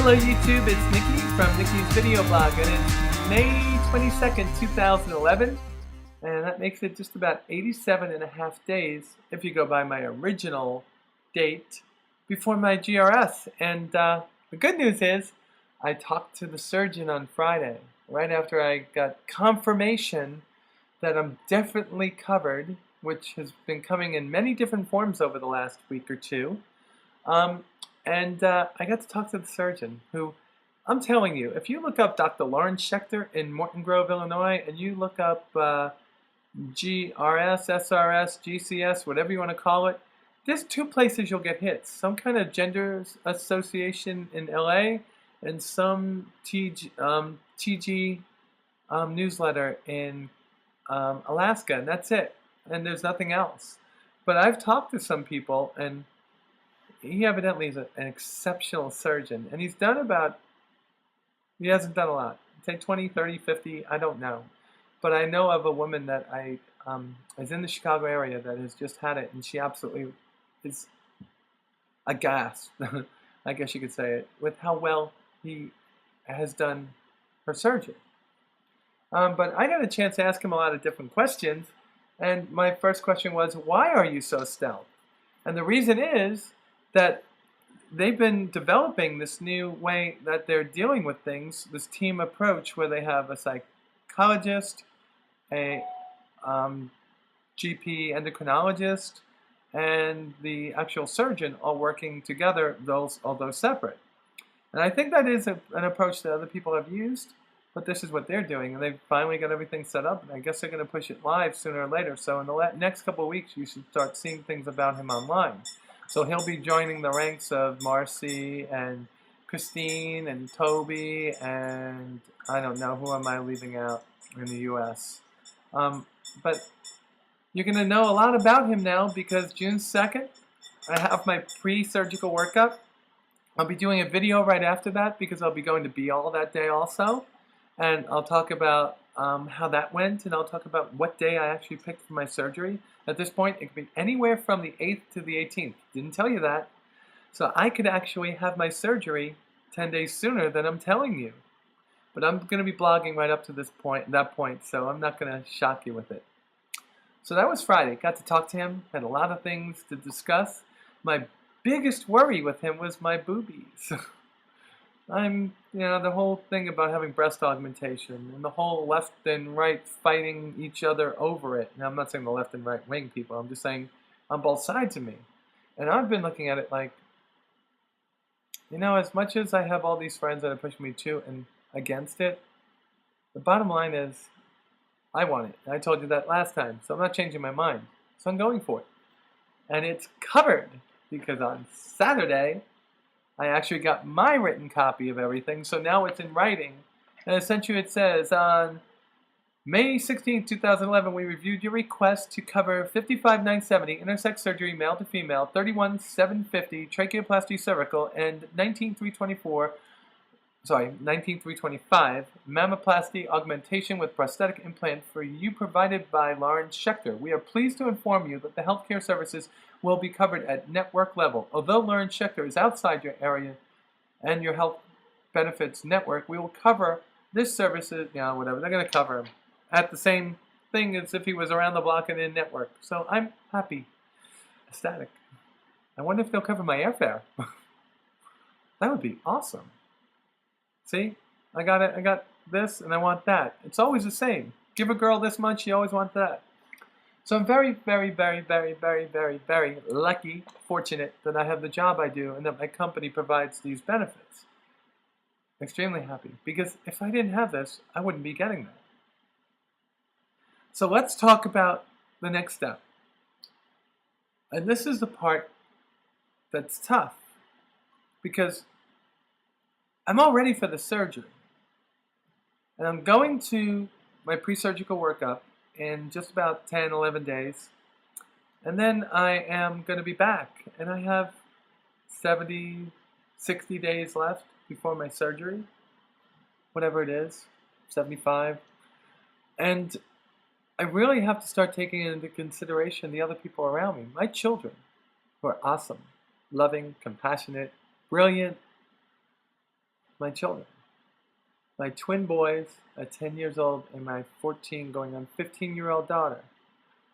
Hello YouTube, it's Nikki from Nikki's Video Blog, and it's May 22nd, 2011, and that makes it just about 87 and a half days, if you go by my original date, before my GRS. And the good news is, I talked to the surgeon on Friday, right after I got confirmation that I'm definitely covered, which has been coming in many different forms over the last week or two. I got to talk to the surgeon who, I'm telling you, if you look up Dr. Lawrence Schechter in Morton Grove, Illinois, and you look up GRS, SRS, GCS, whatever you want to call it, there's two places you'll get hits. Some kind of gender association in LA and some TG newsletter in Alaska, and that's it. And there's nothing else. But I've talked to some people, and he evidently is an exceptional surgeon, and he hasn't done a lot. Say 20, 30, 50, I don't know. But I know of a woman that is in the Chicago area that has just had it, and she absolutely is aghast, I guess you could say it, with how well he has done her surgery. But I got a chance to ask him a lot of different questions, and my first question was, why are you so stealth? And the reason is that they've been developing this new way that they're dealing with things, this team approach where they have a psychologist, a GP endocrinologist, and the actual surgeon all working together, although separate. And I think that is an approach that other people have used, but this is what they're doing, and they've finally got everything set up, and I guess they're going to push it live sooner or later. So in the next couple of weeks, you should start seeing things about him online. So he'll be joining the ranks of Marcy and Christine and Toby and I don't know, who am I leaving out in the U.S. But you're going to know a lot about him now because June 2nd, I have my pre-surgical workup. I'll be doing a video right after that because I'll be going to Be All that day also. And I'll talk about how that went, and I'll talk about what day I actually picked for my surgery. At this point, it could be anywhere from the 8th to the 18th. Didn't tell you that. So I could actually have my surgery 10 days sooner than I'm telling you. But I'm going to be blogging right up to that point, so I'm not going to shock you with it. So that was Friday. Got to talk to him. Had a lot of things to discuss. My biggest worry with him was my boobies. The whole thing about having breast augmentation and the whole left and right fighting each other over it. Now, I'm not saying the left and right wing people. I'm just saying on both sides of me. And I've been looking at it like, as much as I have all these friends that are pushing me to and against it, the bottom line is I want it. And I told you that last time, so I'm not changing my mind. So I'm going for it. And it's covered because on Saturday, I actually got my written copy of everything, so now it's in writing. And essentially it says, on May 16, 2011, we reviewed your request to cover 55,970 intersex surgery, male to female, 31,750 tracheoplasty cervical, and 19,325 mammoplasty augmentation with prosthetic implant for you provided by Lawrence Schechter. We are pleased to inform you that the healthcare services will be covered at network level. Although Lawrence Schechter is outside your area and your health benefits network, we will cover this services, whatever. They're going to cover him at the same thing as if he was around the block and in network. So I'm happy, ecstatic. I wonder if they'll cover my airfare. That would be awesome. See, I got it. I got this, and I want that. It's always the same. Give a girl this much, you always want that. So I'm very, very, very, very, very, very, very lucky, fortunate that I have the job I do and that my company provides these benefits. Extremely happy, because if I didn't have this, I wouldn't be getting that. So let's talk about the next step. And this is the part that's tough, because I'm all ready for the surgery. And I'm going to my pre-surgical workup in just about 10, 11 days. And then I am going to be back. And I have 70, 60 days left before my surgery. Whatever it is, 75. And I really have to start taking into consideration the other people around me. My children, who are awesome, loving, compassionate, brilliant, my children. My twin boys, at 10 years old, and my 14 going on 15-year-old daughter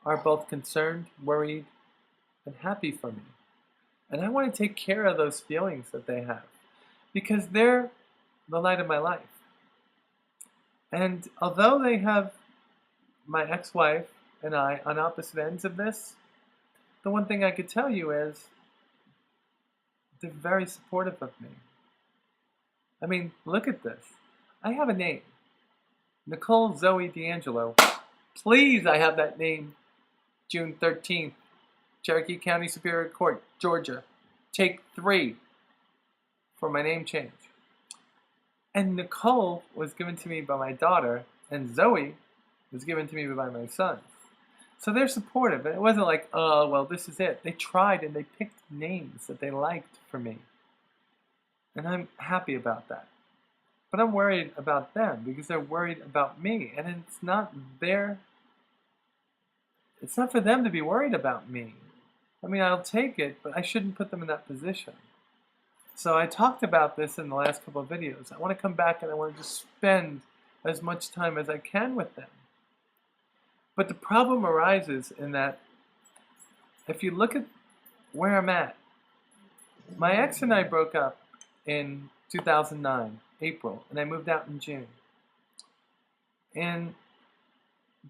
are both concerned, worried, and happy for me. And I want to take care of those feelings that they have because they're the light of my life. And although they have my ex-wife and I on opposite ends of this, the one thing I could tell you is they're very supportive of me. I mean, look at this. I have a name. Nicole Zoe D'Angelo. Please, I have that name. June 13th, Cherokee County Superior Court, Georgia. Take 3 for my name change. And Nicole was given to me by my daughter, and Zoe was given to me by my sons. So they're supportive. It wasn't like, oh, well, this is it. They tried and they picked names that they liked for me. And I'm happy about that. But I'm worried about them because they're worried about me. And it's not for them to be worried about me. I mean, I'll take it, but I shouldn't put them in that position. So I talked about this in the last couple of videos. I want to come back and I want to just spend as much time as I can with them. But the problem arises in that if you look at where I'm at, my ex and I broke up in 2009, April, and I moved out in June. In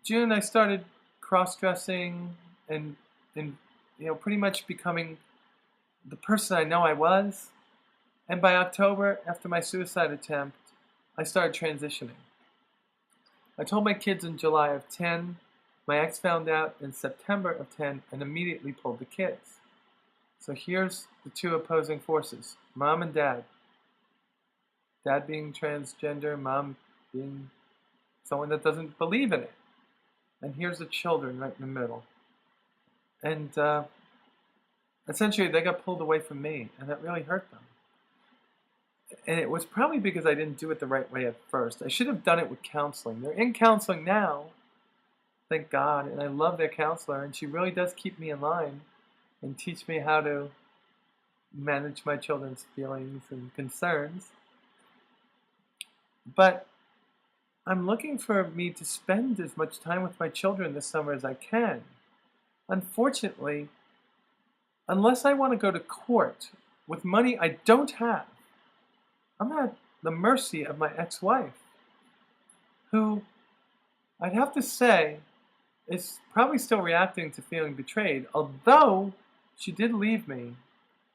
June, I started cross-dressing and pretty much becoming the person I know I was. And by October, after my suicide attempt, I started transitioning. I told my kids in July of 10. My ex found out in September of 10 and immediately pulled the kids. So here's the two opposing forces, mom and dad. Dad being transgender, mom being someone that doesn't believe in it. And here's the children right in the middle. And essentially they got pulled away from me, and that really hurt them. And it was probably because I didn't do it the right way at first. I should have done it with counseling. They're in counseling now, thank God, and I love their counselor, and she really does keep me in line and teach me how to manage my children's feelings and concerns. But I'm looking for me to spend as much time with my children this summer as I can. Unfortunately, unless I want to go to court with money I don't have, I'm at the mercy of my ex-wife, who I'd have to say is probably still reacting to feeling betrayed, although she did leave me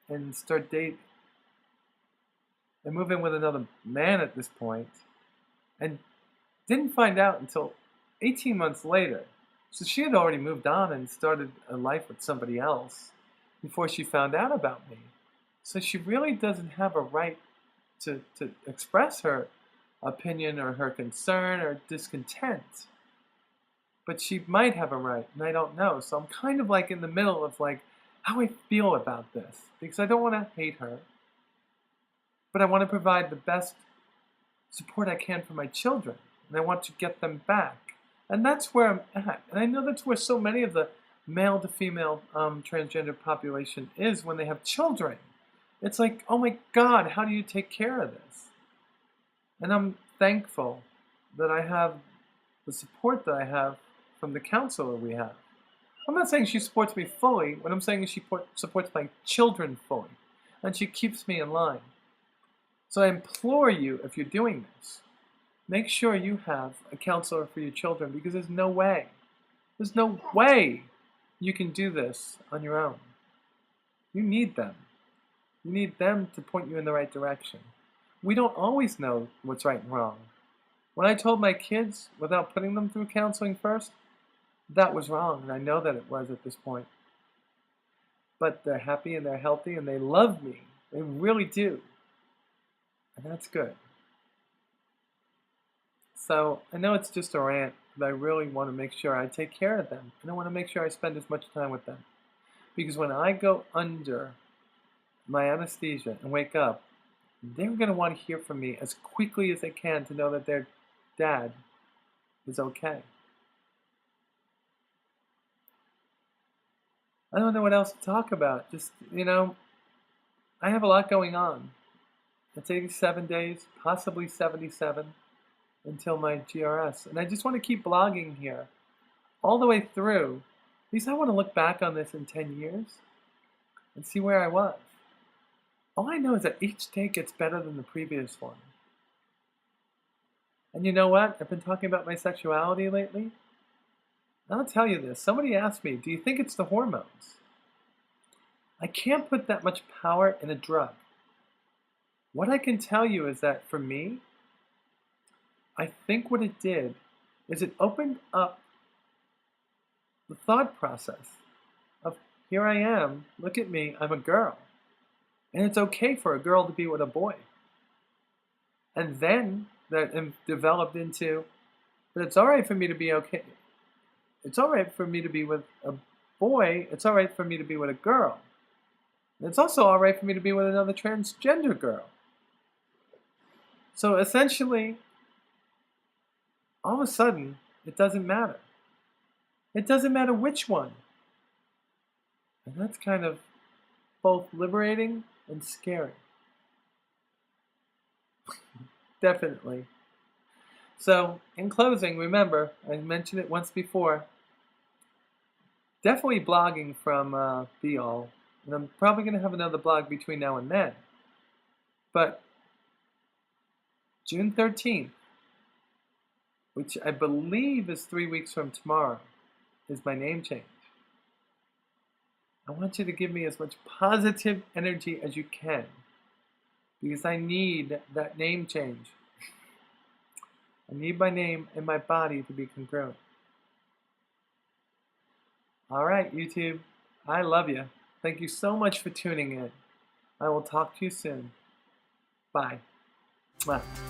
and start dating and move in with another man at this point, and didn't find out until 18 months later. So she had already moved on and started a life with somebody else before she found out about me. So she really doesn't have a right to express her opinion or her concern or discontent. But she might have a right, and I don't know. So I'm kind of like in the middle of like how I feel about this, because I don't want to hate her, but I want to provide the best support I can for my children, and I want to get them back. And that's where I'm at. And I know that's where so many of the male to female transgender population is when they have children. It's like, oh my God, how do you take care of this? And I'm thankful that I have the support that I have from the counselor we have. I'm not saying she supports me fully. What I'm saying is she supports my children fully. And she keeps me in line. So I implore you, if you're doing this, make sure you have a counselor for your children, because there's no way you can do this on your own. You need them. You need them to point you in the right direction. We don't always know what's right and wrong. When I told my kids, without putting them through counseling first, that was wrong, and I know that it was at this point. But they're happy and they're healthy and they love me. They really do. And that's good. So I know it's just a rant, but I really want to make sure I take care of them. And I want to make sure I spend as much time with them. Because when I go under my anesthesia and wake up, they're going to want to hear from me as quickly as they can to know that their dad is okay. I don't know what else to talk about. Just, I have a lot going on. It's 87 days, possibly 77, until my GRS. And I just want to keep blogging here all the way through, because I want to look back on this in 10 years and see where I was. All I know is that each day gets better than the previous one. And you know what? I've been talking about my sexuality lately. I'll tell you this. Somebody asked me, do you think it's the hormones? I can't put that much power in a drug. What I can tell you is that for me, I think what it did is it opened up the thought process of, here I am, look at me, I'm a girl. And it's okay for a girl to be with a boy. And then that developed into, but it's all right for me to be okay. It's all right for me to be with a boy. It's all right for me to be with a girl. And it's also all right for me to be with another transgender girl. So essentially, all of a sudden, it doesn't matter. It doesn't matter which one. And that's kind of both liberating and scary. Definitely. So, in closing, remember, I mentioned it once before, definitely blogging from Be All, and I'm probably going to have another blog between now and then. But June 13th, which I believe is 3 weeks from tomorrow, is my name change. I want you to give me as much positive energy as you can, because I need that name change. I need my name and my body to be congruent. All right, YouTube, I love you. Thank you so much for tuning in. I will talk to you soon. Bye. Mwah.